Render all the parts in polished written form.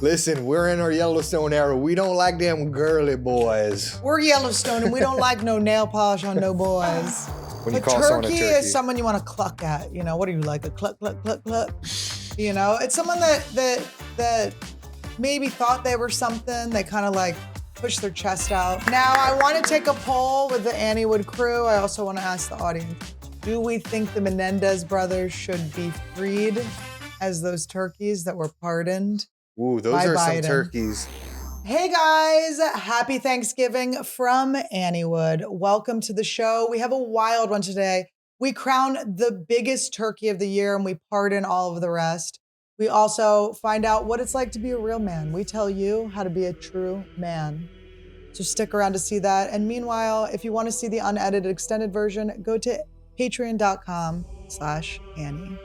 Listen, we're in our Yellowstone era. We don't like them girly boys. We're Yellowstone and we don't like no nail polish on no boys. When you But call someone a turkey is someone you want to cluck at. You know, what are you like, a cluck, cluck, cluck, cluck? You know, it's someone that maybe thought they were something. They kind of like push their chest out. Now, I want to take a poll with the Anniewood crew. I also want to ask the audience, do we think the Menendez brothers should be freed as those turkeys that were pardoned? Ooh, those are some turkeys. Hey guys, happy Thanksgiving from Anniewood. Welcome to the show. We have a wild one today. We crown the biggest turkey of the year and we pardon all of the rest. We also find out what it's like to be a real man. We tell you how to be a true man. So stick around to see that. And meanwhile, if you want to see the unedited extended version, go to patreon.com/Annie.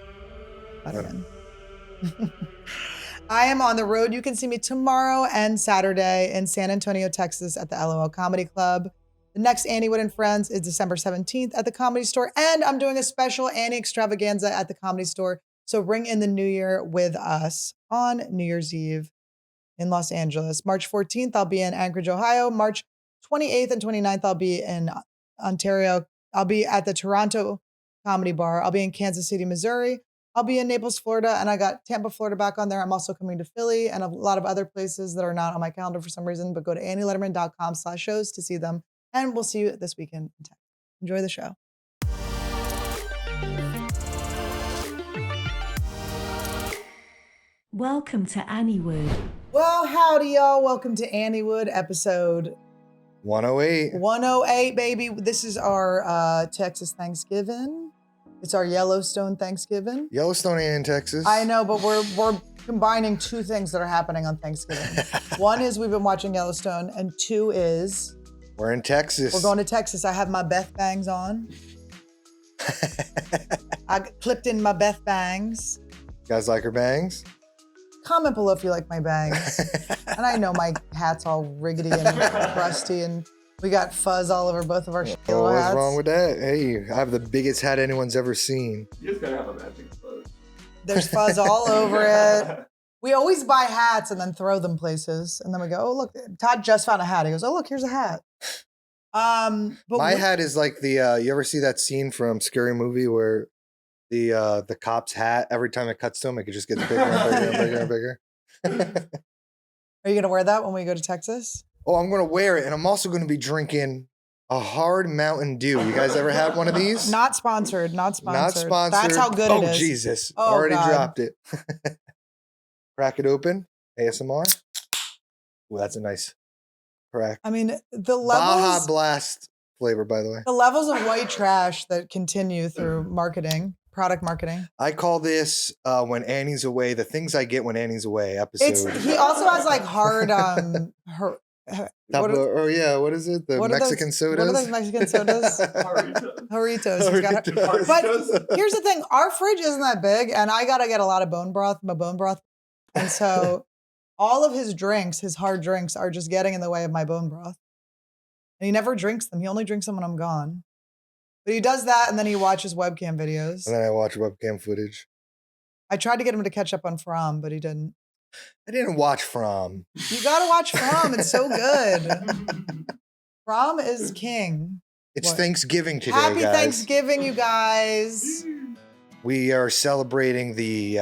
I am on the road. You can see me tomorrow and Saturday in San Antonio, Texas at the LOL Comedy Club. The next Anniewood and Friends is December 17th at the Comedy Store. And I'm doing a special Annie extravaganza at the Comedy Store. So ring in the new year with us on New Year's Eve in Los Angeles. March 14th, I'll be in Anchorage, Ohio. March 28th and 29th, I'll be in Ontario. I'll be at the Toronto Comedy Bar. I'll be in Kansas City, Missouri. I'll be in Naples, Florida, and I got Tampa, Florida back on there. I'm also coming to Philly and a lot of other places that are not on my calendar for some reason, but go to annielederman.com/shows to see them. And we'll see you this weekend in Texas. Enjoy the show. Welcome to Anniewood. Well, howdy, y'all. Welcome to Anniewood, episode 108. 108, baby. This is our Texas Thanksgiving. It's our Yellowstone Thanksgiving. Yellowstone ain't in Texas. I know, but we're combining two things that are happening on Thanksgiving. One is we've been watching Yellowstone, and two is we're in Texas. We're going to Texas. I have my Beth bangs on. I clipped in my Beth bangs. You guys like her bangs? Comment below if you like my bangs. And I know my hat's all riggedy and crusty, and we got fuzz all over both of our hats. What's wrong with that? Hey, I have the biggest hat anyone's ever seen. You just gotta have a matching fuzz. There's fuzz all over it. We always buy hats and then throw them places. And then we go, oh, look, Todd just found a hat. He goes, oh, look, here's a hat. But my hat is like the, you ever see that scene from Scary Movie where the cop's hat, every time it cuts to him, it just gets bigger and bigger and bigger and bigger? Are you going to wear that when we go to Texas? Oh, I'm going to wear it. And I'm also going to be drinking a hard Mountain Dew. You guys ever had one of these? Not sponsored. Not sponsored. Not sponsored. That's how good it is. Oh, Jesus. Oh, already God. dropped it. Crack it open. ASMR. Ooh, that's a nice crack. I mean, the levels. Baja Blast flavor, by the way. The levels of white trash that continue through marketing, product marketing. I call this when Annie's away, the things I get when Annie's away episode. He also has like hard, what is it? The Mexican sodas? What are those Mexican sodas? Jarritos. Jarritos. But here's the thing. Our fridge isn't that big, and I got to get a lot of bone broth, And so all of his drinks, his hard drinks, are just getting in the way of my bone broth. And he never drinks them. He only drinks them when I'm gone. But he does that, and then he watches webcam videos. And then I watch webcam footage. I tried to get him to catch up on From, but he didn't. I didn't watch From. You gotta watch From. It's so good. From is king. It's Thanksgiving today, Happy guys. Thanksgiving, you guys. We are celebrating the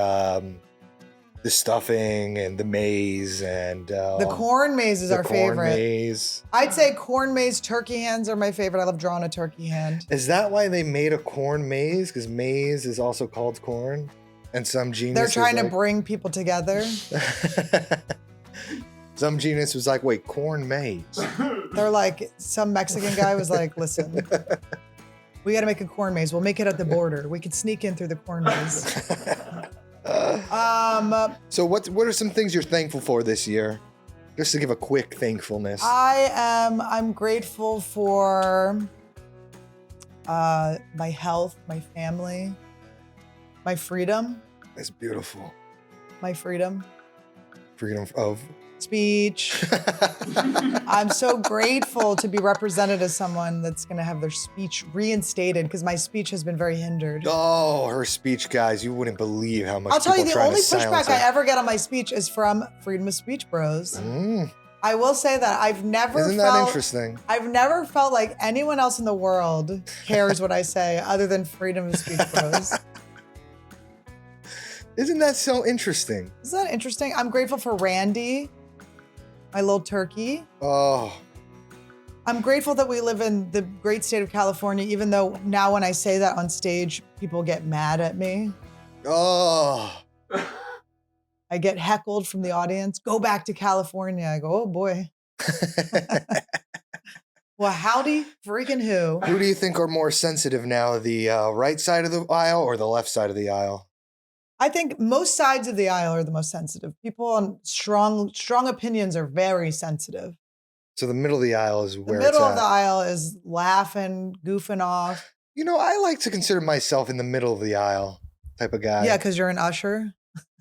stuffing and the maize and the corn maze is our favorite. Corn maze. I'd say corn maze turkey hands are my favorite. I love drawing a turkey hand. Is that why they made a corn maze? Because maize is also called corn, and some genius. They're trying to bring people together. Some genius was like, "Wait, corn maze." They're like, some Mexican guy was like, "Listen, we got to make a corn maze. We'll make it at the border. We could sneak in through the corn maze." So what are some things you're thankful for this year? Just to give a quick thankfulness. I'm grateful for my health, my family, my freedom. That's beautiful. My freedom. Freedom of speech. I'm so grateful to be represented as someone that's going to have their speech reinstated because my speech has been very hindered. Oh, her speech, guys. You wouldn't believe how much I'll tell you, people the trying only to silence pushback I her. ever get on my speech is from Freedom of Speech Bros. I will say that I've never Isn't that interesting? I've never felt like anyone else in the world cares what I say other than Freedom of Speech Bros. Isn't that so interesting? Isn't that interesting? I'm grateful for Randy, my little turkey. Oh, I'm grateful that we live in the great state of California, even though now when I say that on stage, people get mad at me. oh. I get heckled from the audience. Go back to California. I go, oh boy. Well, howdy freaking who? Who do you think are more sensitive now, the right side of the aisle or the left side of the aisle? I think most sides of the aisle are the most sensitive. People on strong opinions are very sensitive. So the middle of the aisle is where The middle it's of the at. aisle is laughing, goofing off. You know, I like to consider myself in the middle of the aisle type of guy. Yeah, because you're an usher.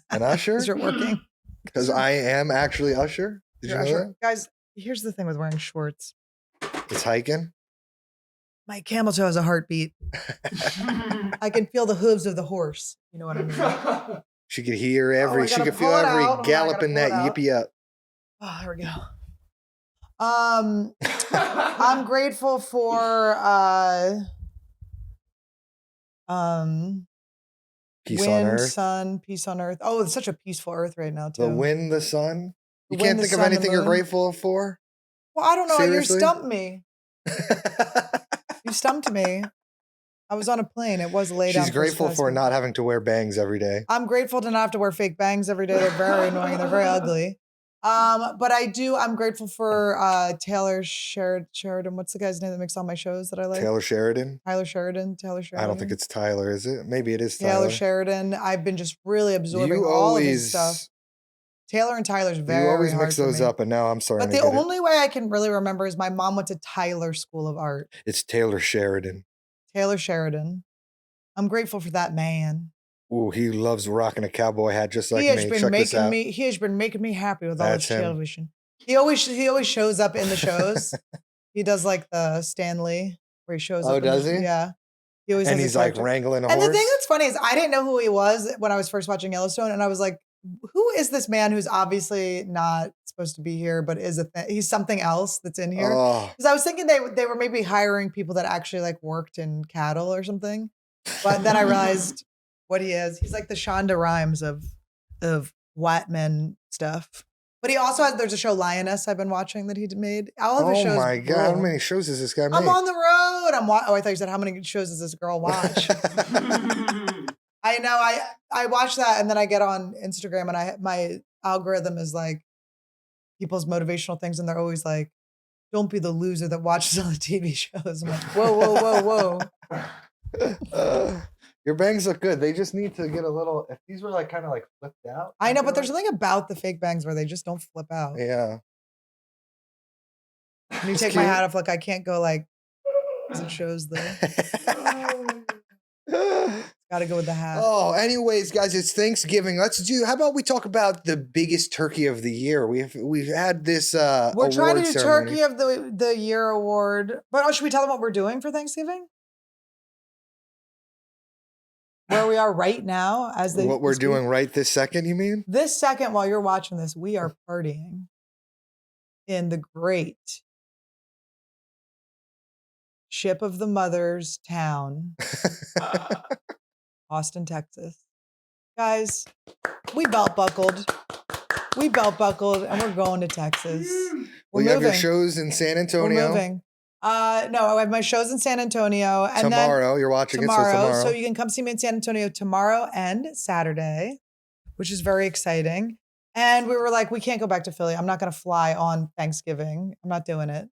An usher? Because you're working. Because I am actually usher. Did you know that? Guys, here's the thing with wearing shorts. It's hiking. My camel toe has a heartbeat. I can feel the hooves of the horse. You know what I mean? She could hear I she gotta could feel pull it every out. Hold on, I gallop gotta in pull it that out. yippee up. Oh, there we go. I'm grateful for Peace on wind, earth. sun, peace on earth. Oh, it's such a peaceful earth right now too. The wind, the sun. The You wind, can't the think of sun, the anything you're moon. grateful for? Well, I don't know. Seriously? You stumped me. You stumped me. I was on a plane. It was late. She's grateful for not having to wear bangs every day. I'm grateful to not have to wear fake bangs every day. They're very annoying. They're very ugly. But I'm grateful for Taylor Sheridan. What's the guy's name that makes all my shows that I like? Taylor Sheridan? Taylor Sheridan. I don't think it's Tyler, is it? Maybe it is Taylor Tyler. Sheridan. I've been just really absorbing You all of his always, stuff. Taylor and Tyler's very you always hard mix for those me. up, and now I'm starting But to the get it. only way I can really remember is my mom went to Tyler School of Art. It's Taylor Sheridan. Taylor Sheridan. I'm grateful for that man. Ooh, he loves rocking a cowboy hat just like He has me. been Check this out. he has been making me happy with all That's his him. television. He always shows up in the shows. He does like the Stan Lee where he shows up. Oh, does he? Yeah. He always And has a he's like character. wrangling a And horse. the thing that's funny is I didn't know who he was when I was first watching Yellowstone, and I was like, who is this man who's obviously not supposed to be here, but is he's something else that's in here? Oh, Because I was thinking they were maybe hiring people that actually like worked in cattle or something. But then I realized what he is. He's like the Shonda Rhimes of white men stuff. But he also there's a show Lioness I've been watching that he made. All of his shows. oh my God. How rule. many shows does this guy make? I'm on the road. Oh, I thought you said how many shows does this girl watch? I know. I watch that and then I get on Instagram and my algorithm is like people's motivational things and they're always like, don't be the loser that watches all the TV shows. I'm like, whoa. Your bangs look good. They just need to get a little. If these were like kind of like flipped out. I know, but there's something about the fake bangs where they just don't flip out. Yeah. When you It's take my cute. hat off, like I can't go like, because it shows gotta go with the hat. Oh, anyways, guys, it's Thanksgiving. How about we talk about the biggest turkey of the year? We've had this We're trying to award do ceremony. Turkey of the Year award. But should we tell them what we're doing for Thanksgiving? Where we are right now as What we're doing right this second, you mean? This second, while you're watching this, we are partying in the great Ship of the Mothers town, Austin, Texas. Guys, we belt buckled, and we're going to Texas. We're We have your moving. shows in San Antonio. We're moving. No, I have my shows in San Antonio. And Tomorrow, then you're watching tomorrow. it, so tomorrow. So you can come see me in San Antonio tomorrow and Saturday, which is very exciting. And we were like, we can't go back to Philly. I'm not going to fly on Thanksgiving. I'm not doing it.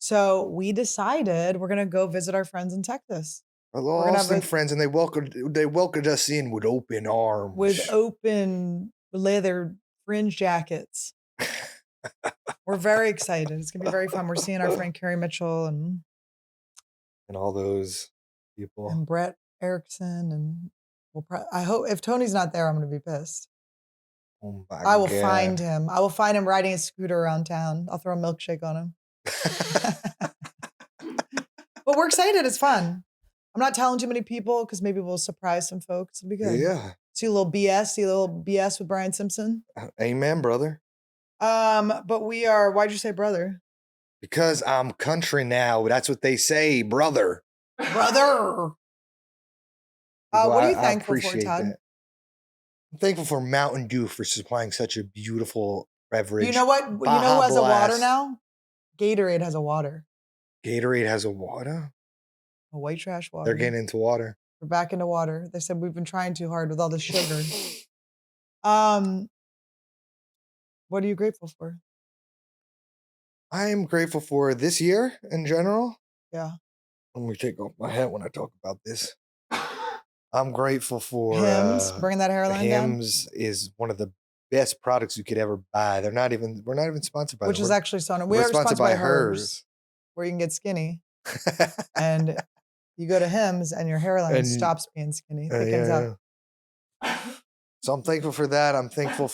So we decided we're going to go visit our friends in Texas. Hello, we're gonna have Austin a- friends, and they welcomed us in with open arms. With open leather fringe jackets. We're very excited. It's going to be very fun. We're seeing our friend Carrie Mitchell and all those people. Brett Erickson. And I hope if Tony's not there, I'm going to be pissed. Oh my I will God. find him. I will find him riding his scooter around town. I'll throw a milkshake on him. But we're excited. It's fun. I'm not telling too many people because maybe we'll surprise some folks. It'll be good. Yeah. See a little BS with Brian Simpson. Amen, brother. But we are, why'd you say brother? Because I'm country now. That's what they say, brother. Brother. What are you thankful for, appreciate Todd? that. I'm thankful for Mountain Dew for supplying such a beautiful beverage. You know what? You know Baja who has a water Blast. now? Gatorade has a water. Gatorade has a water? A white trash water. They're getting into water. We're back into water. They said we've been trying too hard with all the sugar. What are you grateful for? I am grateful for this year in general. Yeah. Let me take off my hat when I talk about this. I'm grateful for Hims, bringing that hairline down. Hims is one of the best products you could ever buy. We're not even sponsored by Which them. is actually so nice. We We're are sponsored by Hers, where you can get skinny. And you go to Hims and your hairline stops being skinny, thickens up. So I'm thankful for that. I'm thankful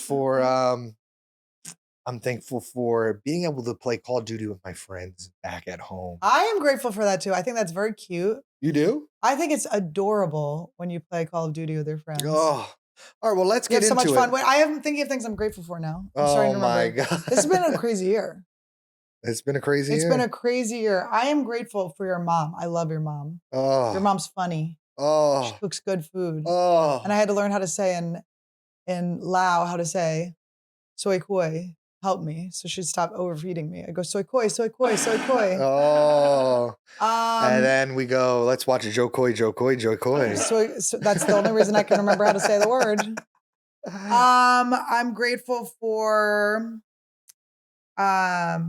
for being able to play Call of Duty with my friends back at home. I am grateful for that too. I think that's very cute. You do? I think it's adorable when you play Call of Duty with your friends. Oh, all right. Well, let's You get have so into much it. fun. Wait, I am thinking of things I'm grateful for now. I'm starting to remember. My God. This has been a crazy year. It's been a crazy year. It's been a crazy year. I am grateful for your mom. I love your mom. Oh. Your mom's funny. She Oh. cooks good food. Oh. And I had to learn how to say in Lao how to say soy koi. Help me. So she'd stop overfeeding me. I go soy koi, soy koi, soy koi. Oh. And then we go, let's watch Joe Coy, Joe Coy, Joe Coy. So that's the only reason I can remember how to say the word. I'm grateful for I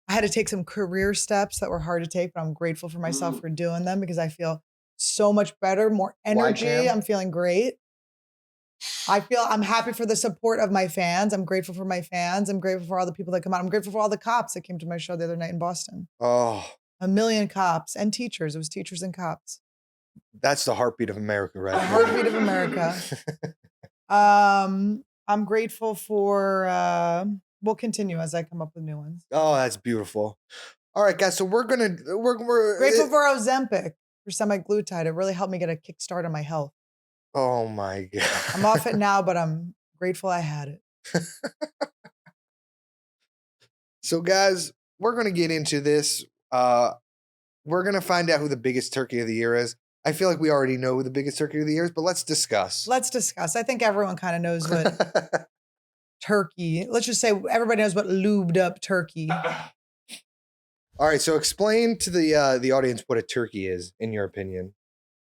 had to take some career steps that were hard to take, but I'm grateful for myself for doing them because I feel so much better, more energy. Cam? I'm feeling great. I'm happy for the support of my fans. I'm grateful for my fans. I'm grateful for all the people that come out. I'm grateful for all the cops that came to my show the other night in Boston. Oh. 1 million cops and teachers. It was teachers and cops. That's the heartbeat of America, right? The heartbeat of America. I'm grateful for, we'll continue as I come up with new ones. Oh, that's beautiful. All right, guys. So we're Grateful for Ozempic, for semaglutide. It really helped me get a kickstart on my health. Oh my God. I'm off it now, but I'm grateful I had it. So guys, we're going to get into this. We're going to find out who the biggest turkey of the year is. I feel like we already know who the biggest turkey of the year is, but let's discuss. Let's discuss. I think everyone kind of knows what turkey, let's just say everybody knows what lubed up turkey. All right, so explain to the audience what a turkey is, in your opinion.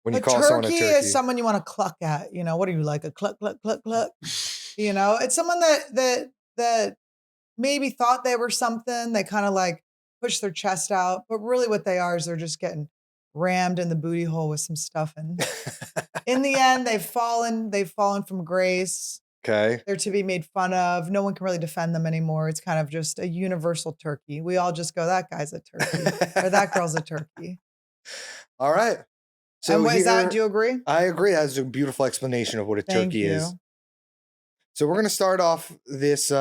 When you call someone a turkey is someone you want to cluck at. You know, what are you like, a cluck, cluck, cluck, cluck? You know, it's someone that maybe thought they were something. They kind of like push their chest out, but really what they are is they're just getting rammed in the booty hole with some stuffing. In the end, they've fallen from grace. Okay. They're to be made fun of. No one can really defend them anymore. It's kind of just a universal turkey. We all just go, that guy's a turkey or that girl's a turkey. All right. So and what is that? Do you agree? I agree. That's a beautiful explanation of what a turkey is. So we're going to start off this.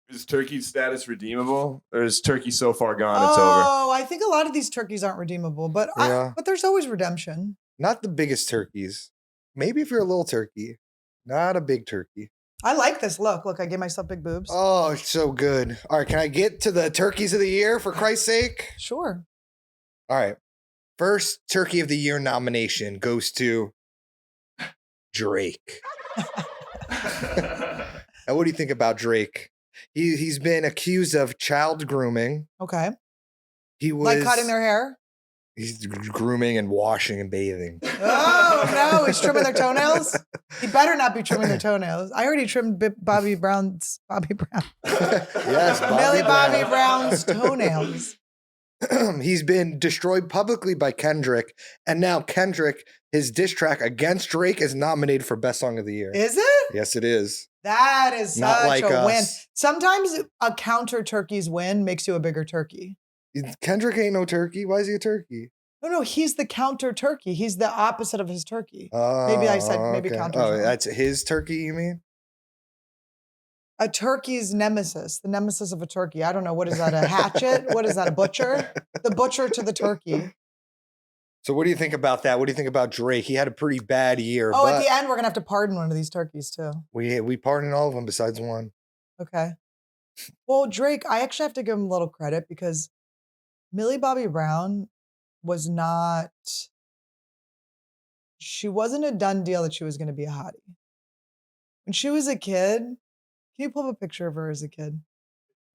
Is turkey status redeemable, or is turkey so far gone it's over? Oh, I think a lot of these turkeys aren't redeemable, but but there's always redemption. Not the biggest turkeys. Maybe if you're a little turkey, not a big turkey. I like this look. Look, I gave myself big boobs. Oh, it's so good. All right, can I get to the turkeys of the year for Christ's sake? Sure. All right. First turkey of the year nomination goes to Drake. Now, what do you think about Drake? He's been accused of child grooming. Okay. He was like cutting their hair? He's grooming and washing and bathing. Oh, no. He's trimming their toenails? He better not be trimming their toenails. I already trimmed Bobby Brown. Yes, Millie Bobby Brown's toenails. He's been destroyed publicly by Kendrick. And now Kendrick, his diss track against Drake, is nominated for Best Song of the Year. Is it? Yes, it is. That is Not such like a win. us. Sometimes a counter turkey's win makes you a bigger turkey. Kendrick ain't no turkey. Why is he a turkey? No, he's the counter turkey. He's the opposite of his turkey. Maybe I said maybe okay. counter. Oh, that's his turkey, you mean? a turkey's nemesis, the nemesis of a turkey. I don't know. What is that? A hatchet? What is that? A butcher? The butcher to the turkey. So what do you think about that? What do you think about Drake? He had a pretty bad year. Oh, but at the end, we're going to have to pardon one of these turkeys too. we pardoned all of them besides one. Okay. Well, Drake, I actually have to give him a little credit because Millie Bobby Brown was not, she wasn't a done deal that she was going to be a hottie. When she was a kid, can you pull up a picture of her as a kid?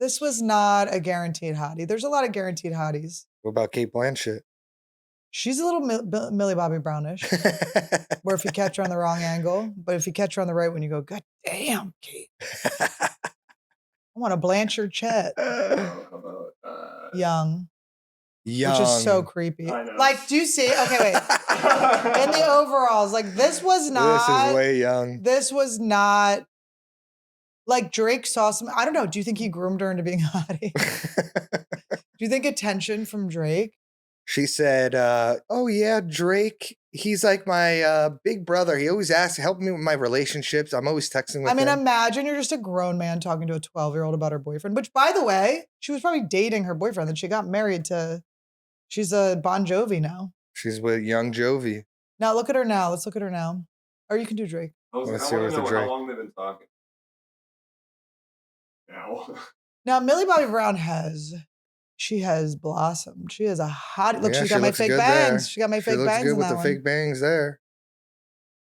This was not a guaranteed hottie. There's a lot of guaranteed hotties. What about Kate Blanchett? She's a little Millie Bobby Brownish, where if you catch her on the wrong angle, but if you catch her on the right one, you go, God damn, Kate. I want to Blanchard Chet. Young. Which is so creepy. Like, do you see? Okay, wait. In the overalls, like this was not. This is way young. This was not. Like Drake saw some. I don't know. Do you think he groomed her into being a hottie? Do you think attention from Drake? She said, oh yeah, Drake, he's like my big brother. He always asks, help me with my relationships. I'm always texting with him. Imagine you're just a grown man talking to a 12-year-old about her boyfriend, which by the way, she was probably dating her boyfriend and she got married to, she's a Bon Jovi now. She's with young Jovi. Now look at her now. Let's look at her now. Or you can do Drake. Let's see what's the Drake. How long they've been talking. Now Millie Bobby Brown she has blossomed. She is a hot. Look, Yeah, she's she got my looks fake good bangs. there. She got my She fake looks bangs good in with that the one. fake bangs there.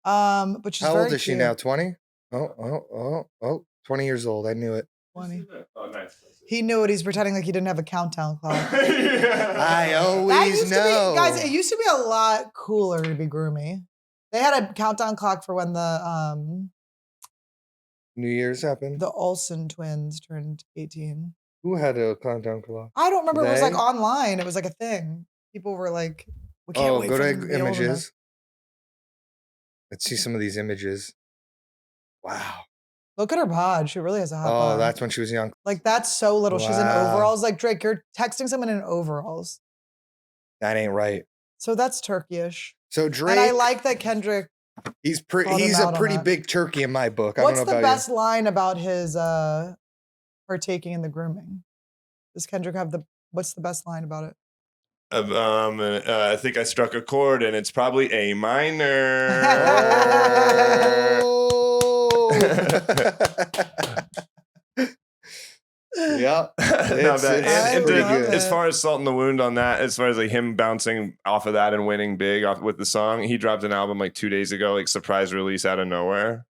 But she's How very old is she cute. now? 20? Oh, 20 years old. I knew it. 20. Oh, nice. He knew it. He's pretending like he didn't have a countdown clock. I That always used know. to be, guys, it used to be a lot cooler to be groomy. They had a countdown clock for when the New Year's happened. the Olsen twins turned 18. Who had a countdown clock? I don't remember. It was like They? online. It was like a thing. People were like, we can't wait Go for to them to be old enough. images. Let's see some of these images. Wow. Look at her bod. She really has a hot Oh, bod. that's when she was young. Like, that's so little. She's in Wow. overalls. Like, Drake, you're texting someone in overalls. That ain't right. So that's Turkish. So Drake, And I like that Kendrick. he's called him a out on pretty that. big turkey in my book. I What's don't the know about best line about his partaking in the grooming? Does Kendrick have what's the best line about it? I think I struck a chord and it's probably A minor. Yeah. Not bad. And pretty love good. it. as far as salt in the wound on that, as far as like him bouncing off of that and winning big off with the song, he dropped an album like 2 days ago, like surprise release out of nowhere,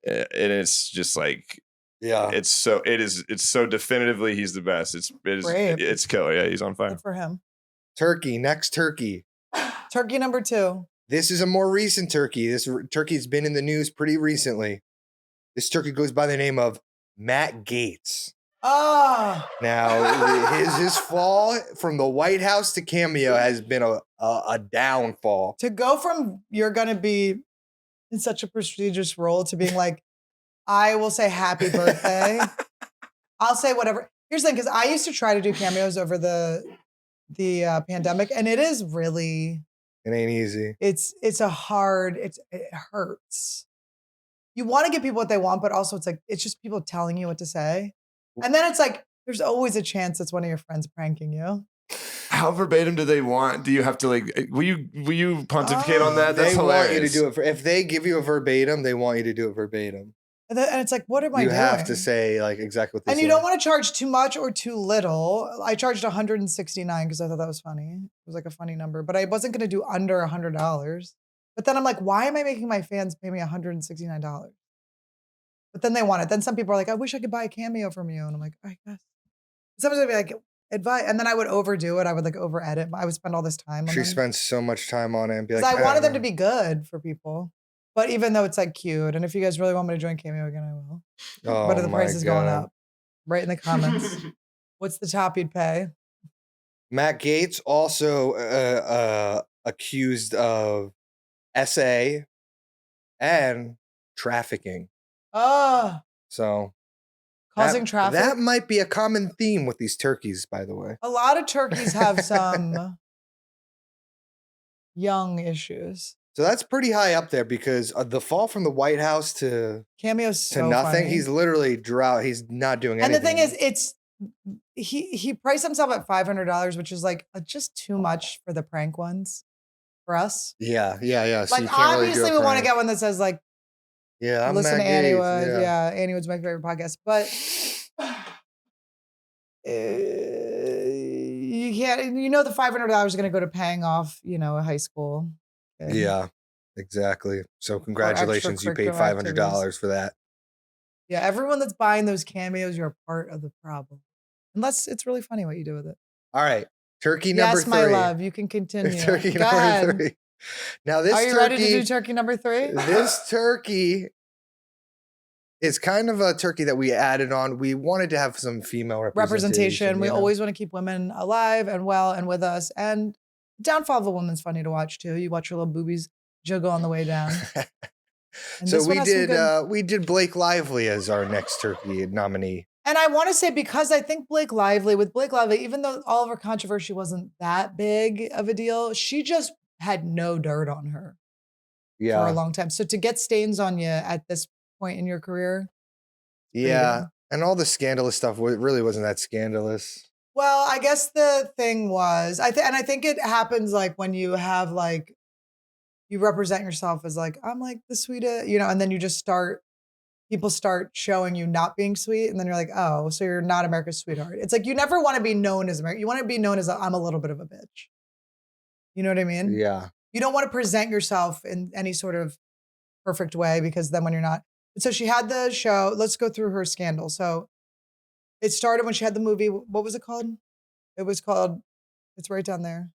and it's just like Yeah. it's so definitively he's the best. Brave. It's killer. Yeah, he's on fire. Good for him. Turkey. Next turkey. Turkey number 2. This is a more recent turkey. This turkey's been in the news pretty recently. This turkey goes by the name of Matt Gaetz. Ah, Now, his fall from the White House to Cameo has been a downfall. to go from you're going to be in such a prestigious role to being like, I will say happy birthday. I'll say whatever. Here's the thing, because I used to try to do cameos over the pandemic, and it is really, It ain't easy. it hurts. You want to give people what they want, but also it's just people telling you what to say. And then it's like, there's always a chance it's one of your friends pranking you. How verbatim do they want? Do you have to like? Will you pontificate on that? That's They hilarious. want you to do it. If they give you a verbatim, they want you to do it verbatim. And it's like, what am I You doing? have to say like exactly what they And say. you don't want to charge too much or too little. I charged $169 because I thought that was funny. It was like a funny number, but I wasn't going to do under $100. But then I'm like, why am I making my fans pay me $169? But then they want it. Then some people are like, I wish I could buy a cameo from you. And I'm like, I guess. Sometimes I'd be like, advice. And then I would overdo it. I would like over edit. I would spend all this time on She them. spends so much time on it and be like, Because I wanted them to "Ah." be good for people. But even though it's like cute, and if you guys really want me to join Cameo again, I will. Oh, But the my price is going God. up. Right in the comments. What's the top you'd pay? Matt Gaetz also accused of SA and trafficking. Oh, So causing that, traffic. That might be a common theme with these turkeys, by the way. A lot of turkeys have some young issues. So that's pretty high up there because the fall from the White House to Cameo's so nothing. funny. He's literally drought. He's not doing And anything. the thing is, he priced himself at $500, which is like just too much for the prank ones for us. Yeah. So Like you can't really do obviously a we want to prank. get one that says like, Yeah, I'm listen to Matt Gaetz, Anniewood. Yeah, Anniewood's my favorite podcast. But you can't, the $500 is going to go to paying off, a high school kid. Yeah, exactly. So congratulations, you paid extracurricular activities. $500 for that. Yeah, everyone that's buying those cameos, you're a part of the problem. Unless it's really funny what you do with it. All right, turkey number Yes, 3. my love, you can continue. Turkey Go number ahead. 3. Now this Are you ready to do turkey number 3? This turkey is kind of a turkey that we added on. We wanted to have some female representation. We always want to keep women alive and well and with us. And Downfall of a Woman's funny to watch too. You watch her little boobies jiggle on the way down. So we did Blake Lively as our next turkey nominee. And I want to say, because I think Blake Lively, even though all of her controversy wasn't that big of a deal, she just had no dirt on her for a long time. So to get stains on you at this point in your career. Yeah. And all the scandalous stuff really wasn't that scandalous. Well, I guess the thing was, I think it happens like when you have like, you represent yourself as like, I'm like the sweetest, and then you just people start showing you not being sweet. And then you're like, oh, so you're not America's sweetheart. It's like, you never want to be known as America. You want to be known as I'm a little bit of a bitch. You know what I mean? Yeah. You don't want to present yourself in any sort of perfect way, because then when you're not. So she had the show. Let's go through her scandal. So it started when she had the movie. What was it called? It was called, it's right down there.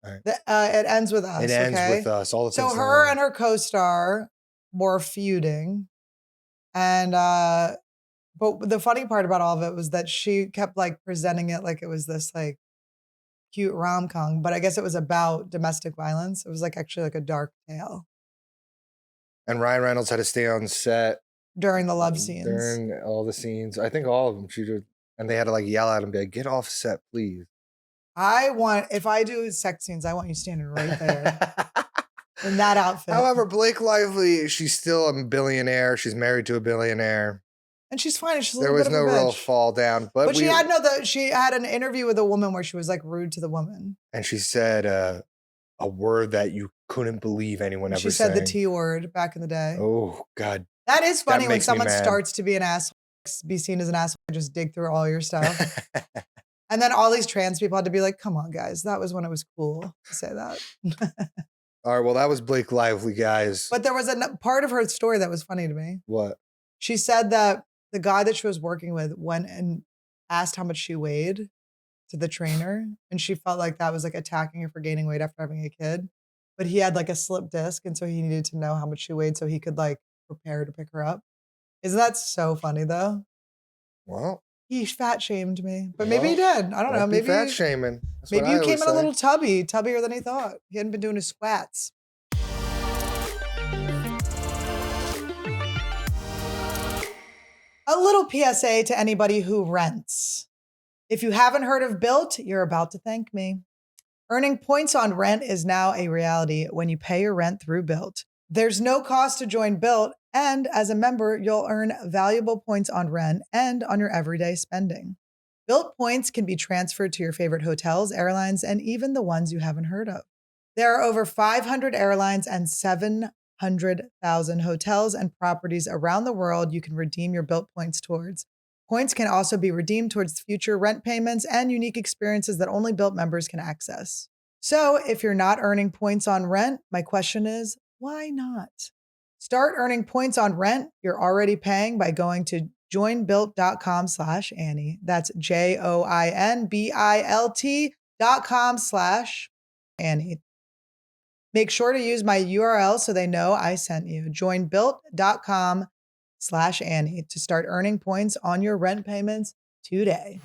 All right. It Ends With Us. It ends with us. All the So things her and her co-star were feuding. And, but the funny part about all of it was that she kept like presenting it like it was this like cute rom-com, but I guess it was about domestic violence. It was like actually like a dark tale. And Ryan Reynolds had to stay on set during the love scenes. During all the scenes. I think all of them. And they had to like yell at him, be like, get off set, please. If I do sex scenes, I want you standing right there in that outfit. However, Blake Lively, she's still a billionaire. She's married to a billionaire. And she's fine. She's there was no real fall down. But she had an interview with a woman where she was like rude to the woman. And she said a word that you couldn't believe anyone ever said. She said the T word back in the day. Oh, God. That is funny when someone starts to be an asshole, be seen as an asshole, just dig through all your stuff. And then all these trans people had to be like, come on, guys. That was when it was cool to say that. All right. Well, that was Blake Lively, guys. But there was a part of her story that was funny to me. What? She said that the guy that she was working with went and asked how much she weighed to the trainer. And she felt like that was like attacking her for gaining weight after having a kid. But he had like a slip disc. And so he needed to know how much she weighed so he could like prepare to pick her up. Isn't that so funny though? Well, he fat shamed me, but maybe he did. I don't know. Maybe fat shaming. Maybe you came in a little tubbier than he thought. He hadn't been doing his squats. A little PSA to anybody who rents. If you haven't heard of Built, you're about to thank me. Earning points on rent is now a reality when you pay your rent through Built. There's no cost to join Built, and as a member, you'll earn valuable points on rent and on your everyday spending. Built points can be transferred to your favorite hotels, airlines, and even the ones you haven't heard of. There are over 500 airlines and 700,000 hotels and properties around the world you can redeem your Built points towards. Points can also be redeemed towards future rent payments and unique experiences that only Built members can access. So if you're not earning points on rent, my question is, why not? Start earning points on rent you're already paying by going to joinbuilt.com/Annie. That's joinbilt.com/Annie. Make sure to use my URL so they know I sent you. Joinbuilt.com/Annie to start earning points on your rent payments today.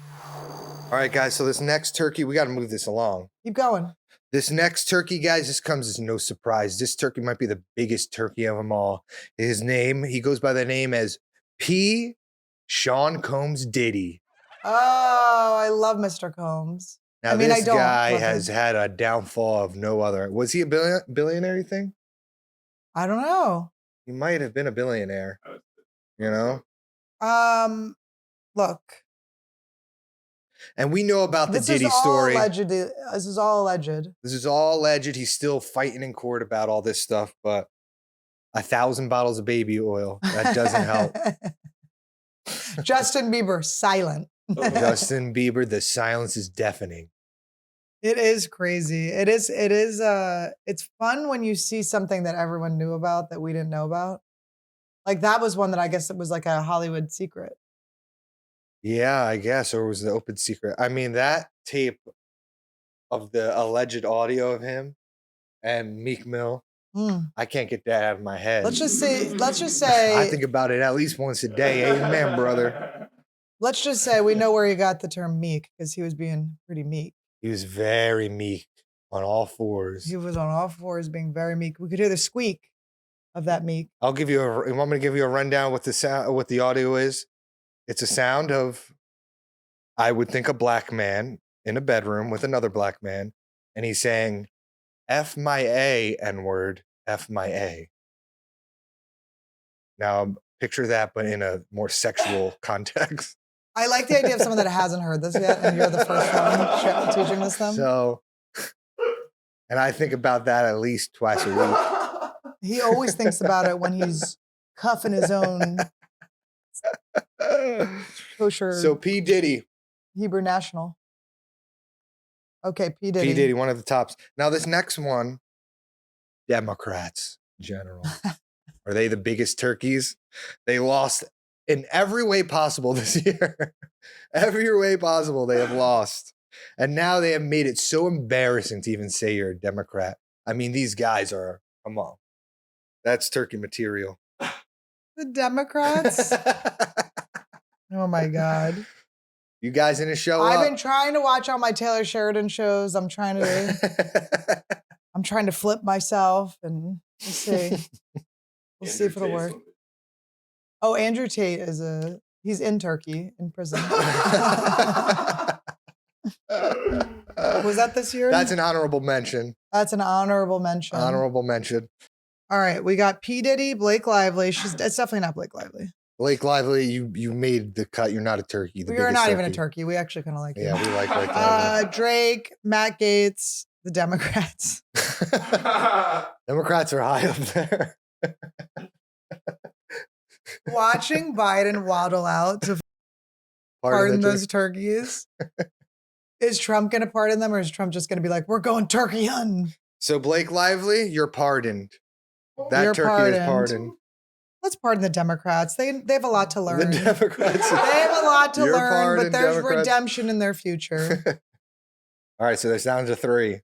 All right, guys. So this next turkey, we got to move this along. Keep going. This next turkey, guys, this comes as no surprise. This turkey might be the biggest turkey of them all. He goes by the name as P. Sean Combs Diddy. Oh, I love Mr. Combs. Now, this guy has had a downfall of no other. Was he a billionaire, you think? I don't know. He might have been a billionaire. You know? Look. And we know about the This Diddy is all story. alleged. This is all alleged. This is all alleged. He's still fighting in court about all this stuff, but 1,000 bottles of baby oil, that doesn't help. Justin Bieber, silent. Justin Bieber, the silence is deafening. It is crazy. It's fun when you see something that everyone knew about that we didn't know about. Like that was one that I guess it was like a Hollywood secret. Yeah, I guess, or was the open secret. I mean, that tape of the alleged audio of him and Meek Mill, I can't get that out of my head. Let's just say I think about it at least once a day. Amen, brother. Let's just say we know where he got the term meek because he was being pretty meek. He was very meek on all fours. He was on all fours being very meek. We could hear the squeak of that meek. You want me to give you a rundown what the sound, what the audio is? It's a sound of, I would think, a black man in a bedroom with another black man, and he's saying, F my A, N-word, F my A. Now, picture that, but in a more sexual context. I like the idea of someone that hasn't heard this yet, and you're the first one teaching this them. So, and I think about that at least twice a week. He always thinks about it when he's cuffing his own kosher. So P. Diddy. Hebrew National. Okay, P. Diddy. P. Diddy, one of the tops. Now this next one, Democrats in general. Are they the biggest turkeys? They lost in every way possible this year. Every way possible they have lost. And now they have made it so embarrassing to even say you're a Democrat. I mean, these guys are, come on. That's turkey material. The Democrats? Oh my God. You guys in a show I've been trying to watch all my Taylor Sheridan shows. I'm trying to flip myself and we'll see. We'll see if it'll work. Oh, Andrew Tate he's in Turkey in prison. Was that this year? That's an honorable mention. That's an honorable mention. Honorable mention. All right, we got P. Diddy, Blake Lively. It's definitely not Blake Lively. Blake Lively, you made the cut. You're not a turkey. We are not even a turkey. We actually kind of like Yeah, him. we like Blake Lively. Drake, Matt Gaetz, the Democrats. Democrats are high up there. Watching Biden waddle out to pardon those turkeys. Is Trump going to pardon them, or is Trump just going to be like, we're going turkey hunting? So Blake Lively, you're pardoned. That You're turkey is pardoned. Let's pardon the Democrats. They have a lot to learn. The Democrats. They have a lot to You're learn, but pardoned, there's Democrats. redemption in their future. All right, so there's down to 3.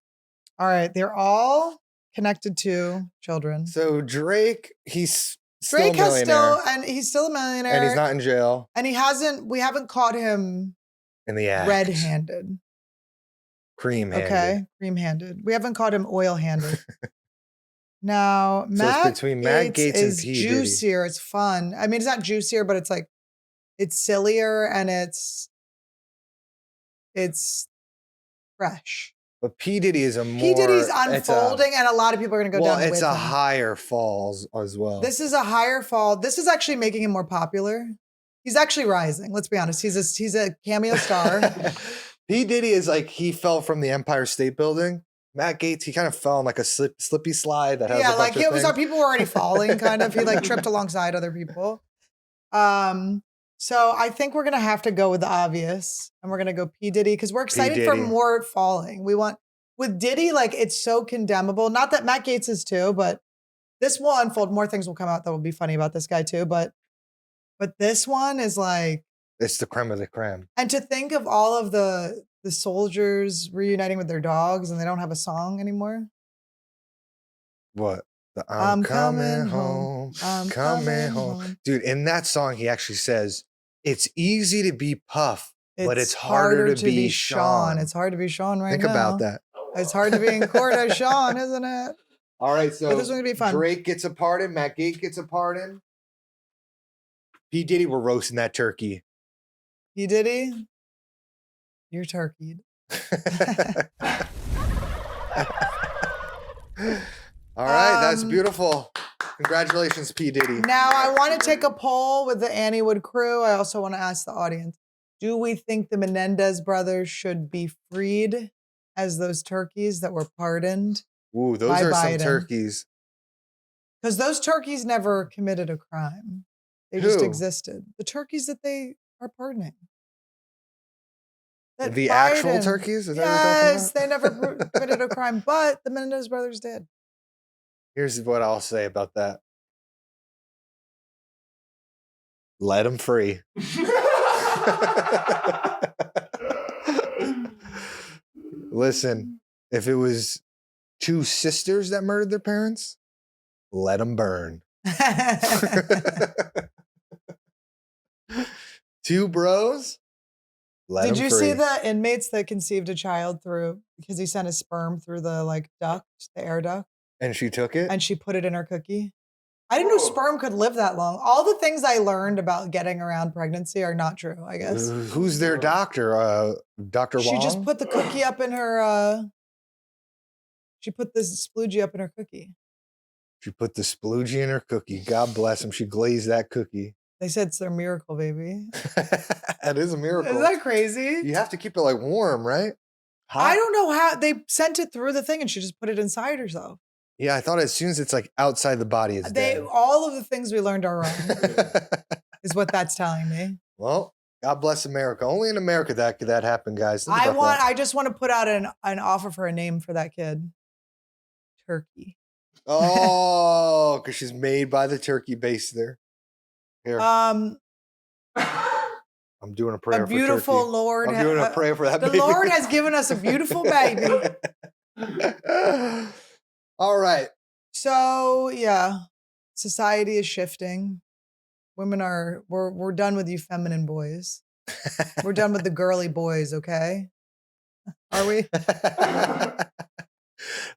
All right, they're all connected to children. So Drake, he's still Drake a millionaire. and he's still a millionaire. And he's not in jail. And we haven't caught him In the act. red-handed. Cream-handed. Okay, cream-handed. We haven't caught him oil-handed. Now, So it's between Matt Gaetz and is P. Diddy. juicier. It's fun. I mean, it's not juicier, but it's like, it's sillier and it's fresh. But P. Diddy is P. Diddy's unfolding, and a lot of people are going to go down with him. It's a higher falls as well. This is a higher fall. This is actually making him more popular. He's actually rising. Let's be honest. He's a cameo star. P. Diddy is like, he fell from the Empire State Building. Matt Gaetz, he kind of fell on like a slippy slide that has a bunch of things. People were already falling, kind of. He like tripped alongside other people. So I think we're gonna have to go with the obvious, and we're gonna go P. Diddy because we're excited for more falling. We want with Diddy, like it's so condemnable. Not that Matt Gaetz is too, but this will unfold. More things will come out that will be funny about this guy too. But this one is like, it's the creme of the creme. and to think of all of the soldiers reuniting with their dogs and they don't have a song anymore. What? I'm coming home. I'm coming home. Dude, in that song, he actually says, it's easy to be Puff, but it's harder to be Sean. It's hard to be Sean right now. Think about that. It's hard to be in court as Sean, isn't it? All right, so But this one's gonna be fun. Drake gets a pardon. Matt Gaetz gets a pardon. P. Diddy, we're roasting that turkey. P. Diddy, you're turkeyed. All right, that's beautiful. Congratulations, P. Diddy. Now, I want to take a poll with the Anniewood crew. I also want to ask the audience, do we think the Menendez brothers should be freed as those turkeys that were pardoned? Ooh, those by are some Biden? turkeys. Because those turkeys never committed a crime. They just Who? existed. The turkeys that they are pardoning. That The actual Biden- turkeys? Is that what you're talking Yes, about? they never committed a crime, but the Menendez brothers did. Here's what I'll say about that. Let them free. Listen, if it was two sisters that murdered their parents, let them burn. Two bros, let Did them you free. see the inmates that conceived a child through because he sent his sperm through the duct, the air duct, And she took it? and she put it in her cookie? I didn't know sperm could live that long. All the things I learned about getting around pregnancy are not true, I guess. Who's their doctor? Dr. Wong? She just put the cookie up in her, she put this sploogie up in her cookie. She put the sploogie in her cookie. God bless him. She glazed that cookie. They said it's their miracle, baby. That is a miracle. Isn't that crazy? You have to keep it like warm, right? Hot? I don't know how they sent it through the thing and she just put it inside herself. Yeah, I thought as soon as it's like outside the body, it's dead. All of the things we learned are wrong, is what that's telling me. Well, God bless America. Only in America that could that happen, guys. Think about that. I just want to put out an offer for a name for that kid. Turkey. Oh, because she's made by the turkey baster. Here, I'm doing a prayer A beautiful for turkey. Lord. I'm doing a prayer for that The baby. Lord has given us a beautiful baby. All right. So yeah, society is shifting. We're done with you feminine boys. We're done with the girly boys, okay? Are we?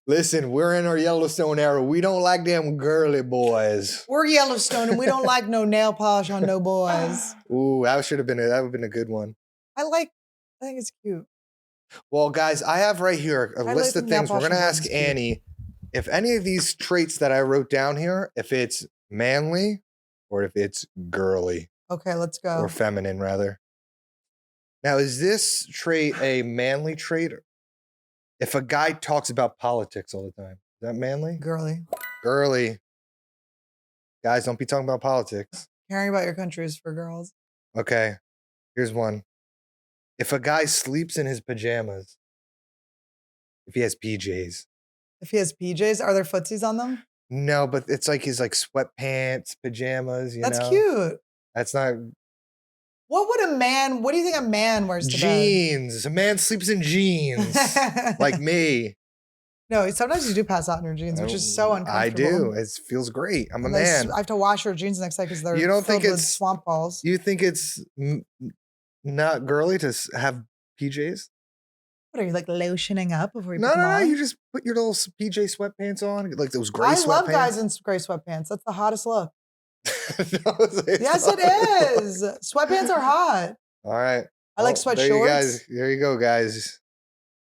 Listen, we're in our Yellowstone era. We don't like them girly boys. We're Yellowstone and we don't like no nail polish on no boys. Ooh, that would have been a good one. I think it's cute. Well, guys, I have right here a I list like of the nail things. We're polish gonna on ask boys, it's cute. Annie if any of these traits that I wrote down here, if it's manly or if it's girly Okay, let's go. or feminine, rather. Now, is this trait a manly trait? If a guy talks about politics all the time, is that manly? Girly. Girly. Guys, don't be talking about politics. Caring about your country is for girls. Okay, here's one. If a guy sleeps in his pajamas, if he has PJs. If he has PJs, are there footsies on them? No, but it's like his sweatpants, pajamas, you know? That's cute. That's not What do you think a man wears to jeans. A man sleeps in jeans. bed? Like me. No, sometimes you do pass out in your jeans, which is so uncomfortable. I do. It feels great. I'm a And then man. I have to wash your jeans next day because they're You don't think filled with it's- swamp balls. You think it's not girly to have PJs? What are you like lotioning up before you No, put them no, no. on? You just put your little PJ sweatpants on, like those gray I sweatpants. love guys in gray sweatpants. That's the hottest look. No, it's Yes, not. it is. Sweatpants are hot. All right. I like Well, sweat there you shorts. guys, there you go, guys.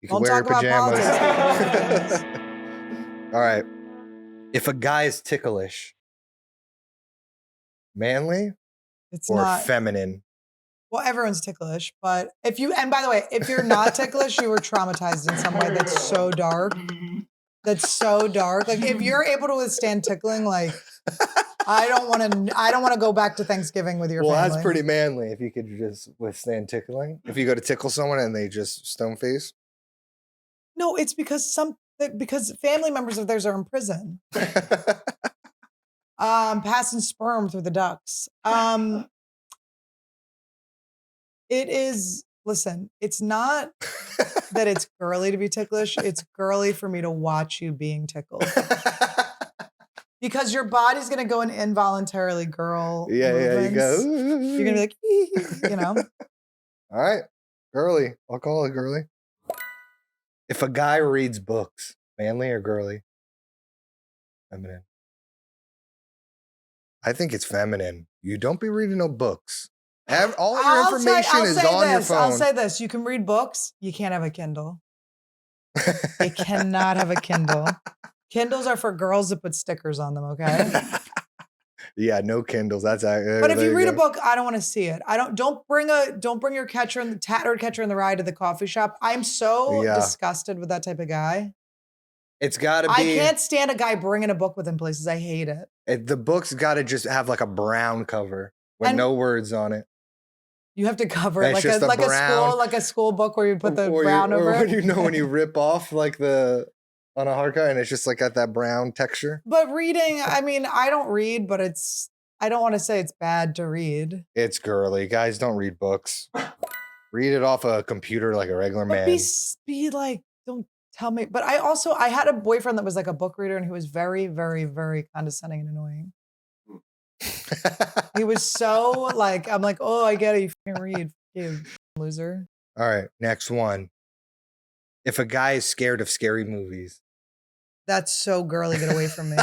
You can Don't wear your talk about pajamas. politics. All right. If a guy is ticklish, manly It's or not. feminine? Well, everyone's ticklish, but and by the way, if you're not ticklish, you were traumatized in some way. That's so dark. That's so dark. Like if you're able to withstand tickling, like I don't want to go back to Thanksgiving with your Well, family. that's pretty manly if you could just withstand tickling. If you go to tickle someone and they just stone face. No, it's because because family members of theirs are in prison. Passing sperm through the ducts. It is, listen, it's not that it's girly to be ticklish. It's girly for me to watch you being tickled. Because your body's going to go in involuntarily girl Yeah, you go. movements. You're going to be like, you know. All right. Girly. I'll call it girly. If a guy reads books, manly or girly? Feminine. I think it's feminine. You don't be reading no books. All your information is on your phone. I'll say this. You can read books. You can't have a Kindle. You cannot have a Kindle. Kindles are for girls to put stickers on them, okay? Yeah, no Kindles. That's But if you read a book, I don't want to see it. Don't bring your tattered Catcher in the Rye to the coffee shop. I'm so disgusted with that type of guy. It's got to be. I can't stand a guy bringing a book with him places. I hate it. The book's got to just have like a brown cover with no words on it. You have to cover it like a school book where you put the brown over it. Or when you rip off like on a hardcover and it's just like got that brown texture. But reading, I mean, I don't read, but I don't want to say it's bad to read. It's girly. Guys, don't read books. Read it off a computer like a regular man. Be like, don't tell me. But I had a boyfriend that was like a book reader and he was very, very, very condescending and annoying. He was so like, I'm like, oh, I get it. You fucking read. You loser. All right, next one. If a guy is scared of scary movies. That's so girly. Get away from me.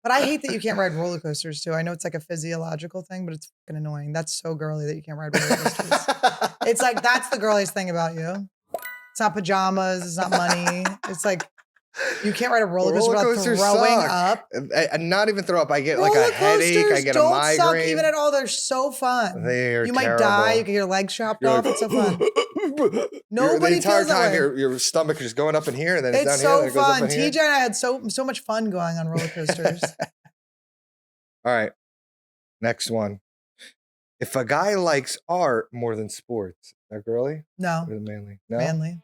But I hate that you can't ride roller coasters too. I know it's like a physiological thing, but it's fucking annoying. That's so girly that you can't ride roller coasters. It's like, that's the girliest thing about you. It's not pajamas. It's not money. It's like, you can't ride a roller coaster without throwing up. And not even throw up. I get like a headache. I get a migraine. Don't suck even at all. They're so fun. They're You might die. You get your legs chopped off. It's so fun. Nobody the entire feels that time way. your stomach is just going up in here and then it's down so here. It's so fun. Goes up in TJ and I had so much fun going on roller coasters. All right. Next one. If a guy likes art more than sports, is that girly? No. Or manly? No. Manly.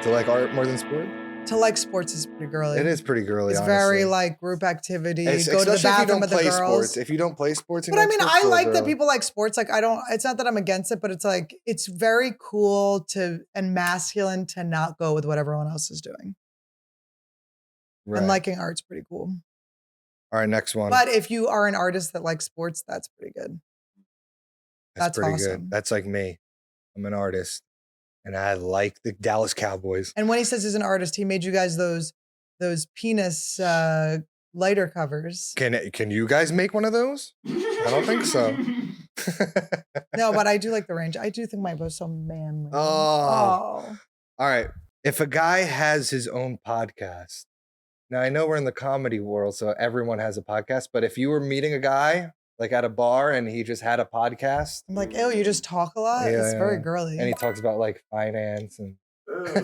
To like art more than sports? To like sports is pretty girly. It is pretty girly. It's honestly. Very like group activity. Go to the Especially bathroom with the girls. Sports. If you don't play sports, but I mean, I like that people like sports. Like it's not that I'm against it, but it's like it's very cool and masculine to not go with what everyone else is doing. Right. And liking art's pretty cool. All right, next one. But if you are an artist that likes sports, that's pretty good. That's pretty awesome. Good. That's like me. I'm an artist. And I like the Dallas Cowboys. And when he says he's an artist, he made you guys those penis lighter covers. Can you guys make one of those? I don't think so. No, but I do like the range. I do think my voice so manly. Oh. All right. If a guy has his own podcast. Now I know we're in the comedy world, so everyone has a podcast. But if you were meeting a guy like at a bar and he just had a podcast. I'm like, ew, you just talk a lot? Yeah, it's very girly. And he talks about like finance and like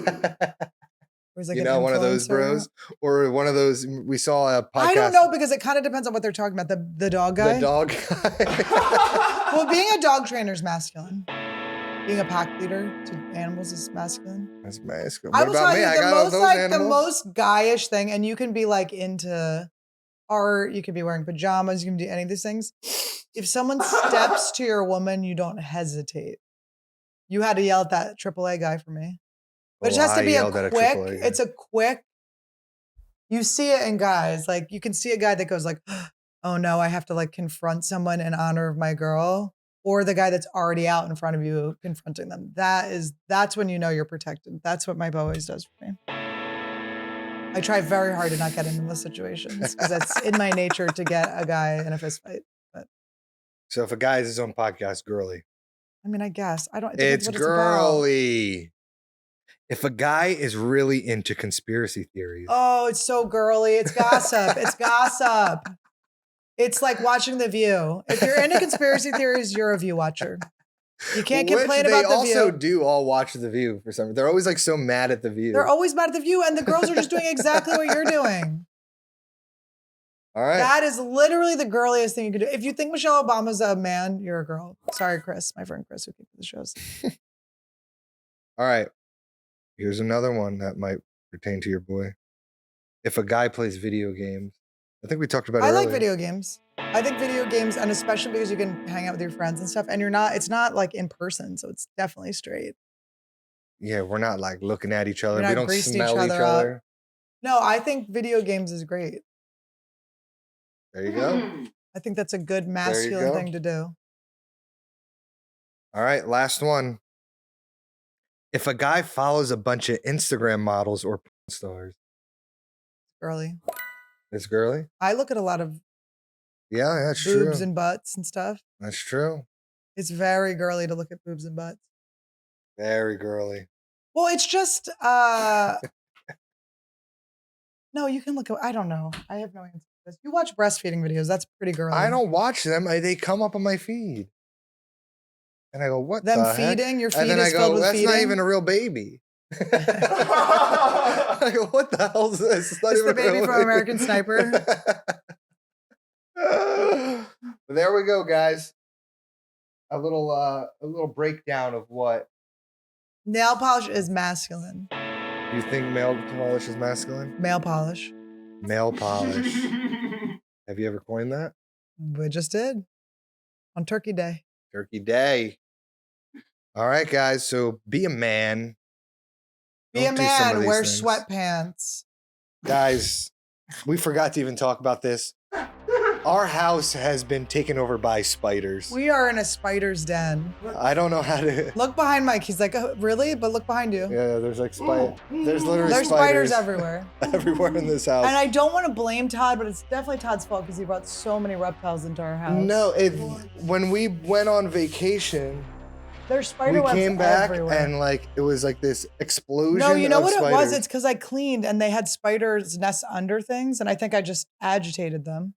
one of those bros? Or one of those, we saw a podcast. I don't know because it kind of depends on what they're talking about. The dog guy? The dog guy. Well, being a dog trainer is masculine. Being a pack leader to animals is masculine. That's masculine. What about me? I got those animals. The most guyish thing, and you can be like into art, you could be wearing pajamas, you can do any of these things. If someone steps to your woman, you don't hesitate. You had to yell at that AAA guy for me. But it has to be it's a quick, you see it in guys, like you can see a guy that goes like, oh no, I have to like confront someone in honor of my girl, or the guy that's already out in front of you confronting them. That's when you know you're protected. That's what my bow always does for me. I try very hard to not get into those situations because it's in my nature to get a guy in a fist fight. But so if a guy has his own podcast, girly. I mean, I guess I don't. It's girly. If a guy is really into conspiracy theories. Oh, it's so girly. It's gossip. It's gossip. It's like watching The View. If you're into conspiracy theories, you're a View watcher. You can't complain about The View. They also do all watch The View for some reason. They're always like so mad at The View. They're always mad at The View, and the girls are just doing exactly what you're doing. All right. That is literally the girliest thing you could do. If you think Michelle Obama's a man, you're a girl. Sorry, Chris, my friend Chris, who came to the shows. All right. Here's another one that might pertain to your boy. If a guy plays video games. I think we talked about it earlier. I like video games. I think video games, and especially because you can hang out with your friends and stuff, and it's not like in person, so it's definitely straight. Yeah, we're not like looking at each other. We don't smell each other. No, I think video games is great. There you go. I think that's a good masculine thing to do. All right, last one. If a guy follows a bunch of Instagram models or porn stars. Girly. It's girly? I look at a lot of that's true. Boobs and butts and stuff. That's true. It's very girly to look at boobs and butts. Very girly. Well, it's just No, you can look at, I don't know. I have no answer to this. You watch breastfeeding videos. That's pretty girly. I don't watch them. They come up on my feed. And I go, what Them the heck? feeding? Your feed And then is I filled go, with that's not feeding? even a real baby. I go, what the hell is this? It's not It's even the a real baby from American Sniper. But there we go, guys. A little breakdown of what Nail polish is masculine. you think male polish is masculine. Male polish. Male polish. Have you ever coined that? We just did on Turkey Day. Turkey Day. All right, guys. So be a man. Be a Don't do some of man. these Wear things. sweatpants. Guys, we forgot to even talk about this. Our house has been taken over by spiders. We are in a spider's den. I don't know how to. Look behind Mike. He's like, oh, really? But look behind you. Yeah, there's like There's literally There's spiders everywhere. everywhere in this house. And I don't want to blame Todd, but it's definitely Todd's fault because he brought so many reptiles into our house. No, when we went on vacation, There's spider we webs came back everywhere. and like it was like this explosion. No, you know of what spiders. it was? It's because I cleaned and they had spiders' nests under things, and I think I just agitated them.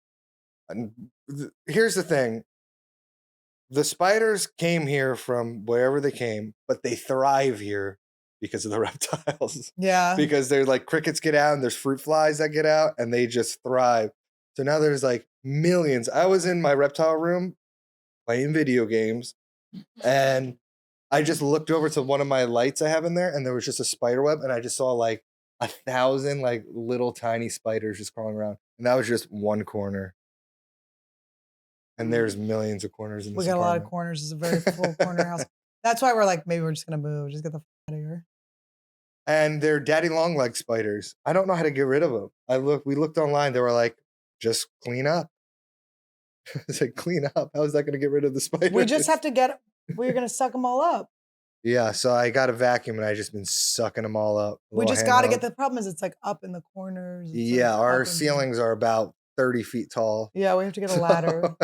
Here's the thing. The spiders came here from wherever they came, but they thrive here because of the reptiles. Yeah. Because they're like crickets get out and there's fruit flies that get out and they just thrive. So now there's like millions. I was in my reptile room playing video games and I just looked over to one of my lights I have in there and there was just a spider web and I just saw like 1,000 like little tiny spiders just crawling around. And that was just one corner. And there's millions of corners in this We got a lot of apartment. corners. It's a very full corner house. That's why we're like, maybe we're just going to move. Just get the f out of here. And they're daddy long leg spiders. I don't know how to get rid of them. We looked online. They were like, just clean up. It's like, clean up. How is that going to get rid of the spiders? We just have to we're going to suck them all up. Yeah, so I got a vacuum and I just been sucking them all up. We just got to get the problem is it's like up in the corners. It's Yeah, like our up in- ceilings are about 30 feet tall. Yeah, we have to get a ladder.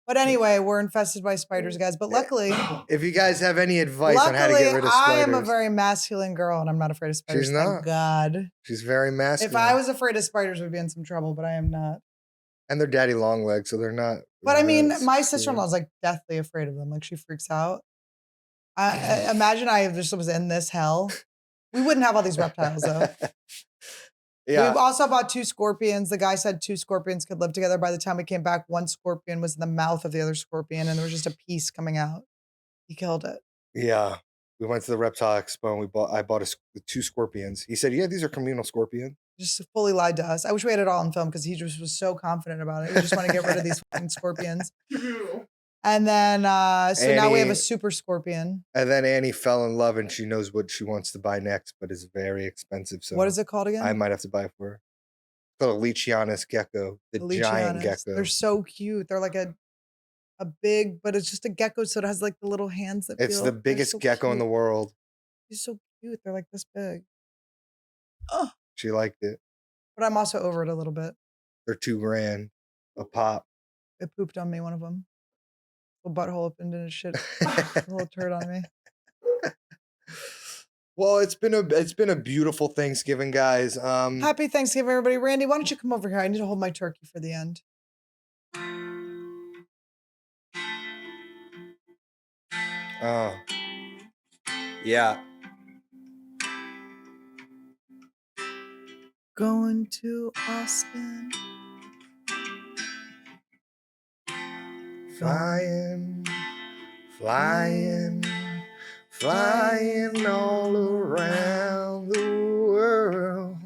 But anyway, we're infested by spiders, guys. But luckily, If you guys have any advice on how to get rid of I spiders, am a very masculine girl and I'm not afraid of spiders. She's Thank not. God. she's very masculine. If I was afraid of spiders, we'd be in some trouble, but I am not. And they're daddy long legs, so they're not. But I mean, that my scary. sister-in-law is like deathly afraid of them. Like she freaks out. I imagine I just was in this hell. We wouldn't have all these reptiles though. Yeah, We've also bought 2 scorpions. The guy said 2 scorpions could live together. By the time we came back, one scorpion was in the mouth of the other scorpion, and there was just a piece coming out. He killed it. yeah. We went to the reptile expo and I bought 2 scorpions. He said, "Yeah, these are communal scorpions." Just fully lied to us. I wish we had it all on film because he just was so confident about it. He just wanted to get rid of these fucking scorpions. And then, so now we have Annie- a super scorpion. And then Annie fell in love and she knows what she wants to buy next, but it's very expensive. So What is it called again? I might have to buy it for her. It's called a Leachianus gecko, the giant Leachianus. gecko. They're so cute. They're like a big, but it's just a gecko, so it has like the little hands that It's feel. the they're biggest so gecko in the cute. world. He's so cute. They're like this big. Oh, She liked it. but I'm also over it a little bit. They're $2,000 a pop. It pooped on me, one of them. Little butthole opened and it shit. A little turd on me. Well, it's been a beautiful Thanksgiving, guys. Happy Thanksgiving, everybody. Randy, why don't you come over here? I need to hold my turkey for the end. Oh, yeah. Going to Austin. Flying, flying, flying all around the world.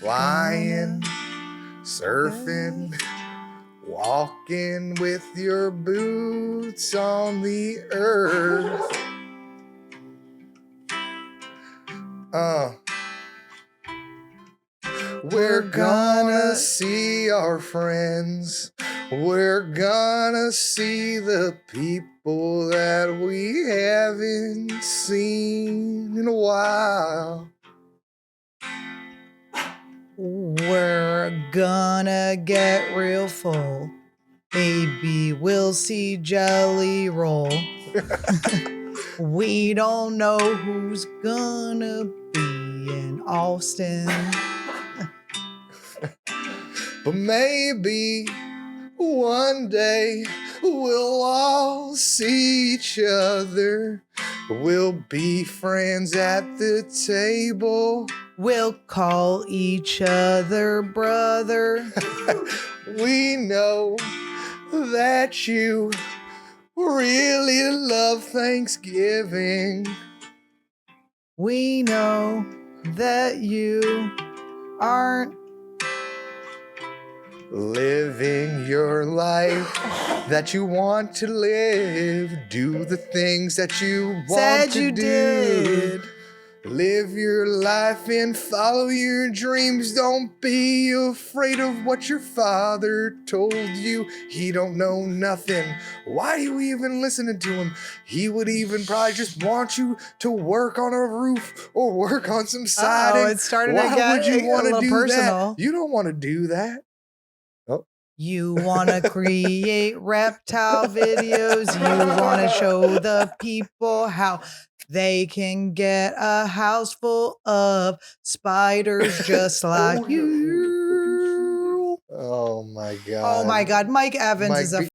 Flying, surfing, walking with your boots on the earth. We're gonna see our friends. We're gonna see the people that we haven't seen in a while. We're gonna get real full. Maybe we'll see Jelly Roll. We don't know who's gonna be in Austin. But maybe one day we'll all see each other. We'll be friends at the table. We'll call each other brother. We know that you really love Thanksgiving. We know that you aren't living your life that you want to live. Do the things that you want said to you do. did. Live your life and follow your dreams. Don't be afraid of what your father told you. He don't know nothing. Why are you even listening to him? He would even probably just want you to work on a roof or work on some siding. It's starting Why to get would you a want to little do personal. that? You don't want to do that. You want to create reptile videos. You want to show the people how they can get a house full of spiders just like you. Oh my God. Oh my God. Mike Evans Mike, is a.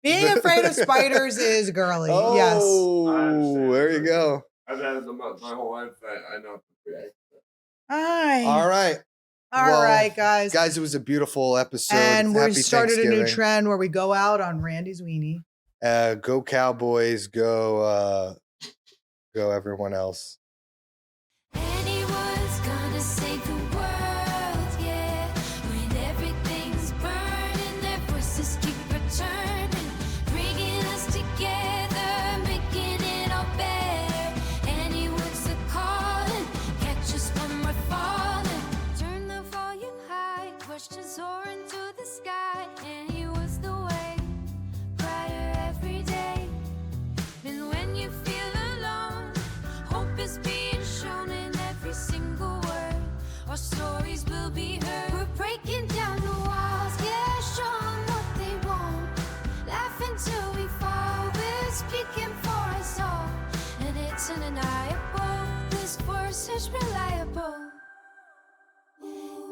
being afraid of spiders is girly. Yes. Oh, there you go. I've had them my whole life. I know. All right. All right, guys. Guys, it was a beautiful episode. And we Happy started a new Thanksgiving. trend where we go out on Randy's weenie. Go Cowboys. Go everyone else. Anyone's gonna save the world, yeah. When everything's burning, their voices keep returning, bringing us together, making it all better. Anyone's a calling, catch us when we're falling. Turn the volume high, questions soaring to the sky. Anyone's the way, brighter every day. And when you feel alone, hope is being shown in every single word. Our stories will be heard. We're breaking down the walls, yeah, show 'em what they want. Laugh until we fall, we're speaking for us all. And it's undeniable, this force is reliable.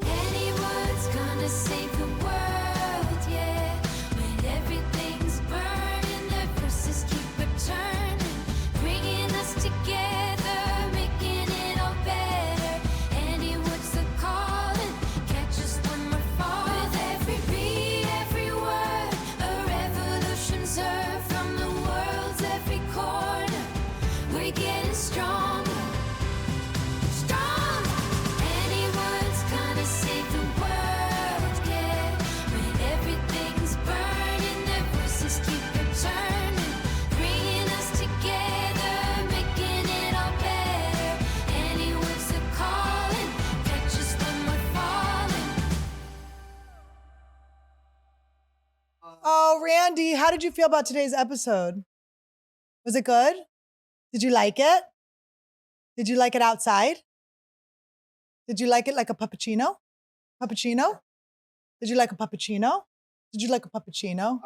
Anyone's gonna save the world, yeah. When everything's burning, their voices keep returning, bringing us together, making it all better. Anyone's the calling, catch us when we're falling. With every beat, every word, a revolution's heard from the world's every corner. We're getting stronger. Anyone's gonna save the world, yeah. When everything's burning, their voices keep returning, bringing us together, making it all better. Anyone's a calling, catch us when we're falling. Oh, Randy, how did you feel about today's episode? Was it good? Did you like it? Did you like it outside? Did you like it like a puppuccino? Puppuccino? Did you like a puppuccino? Did you like a puppuccino?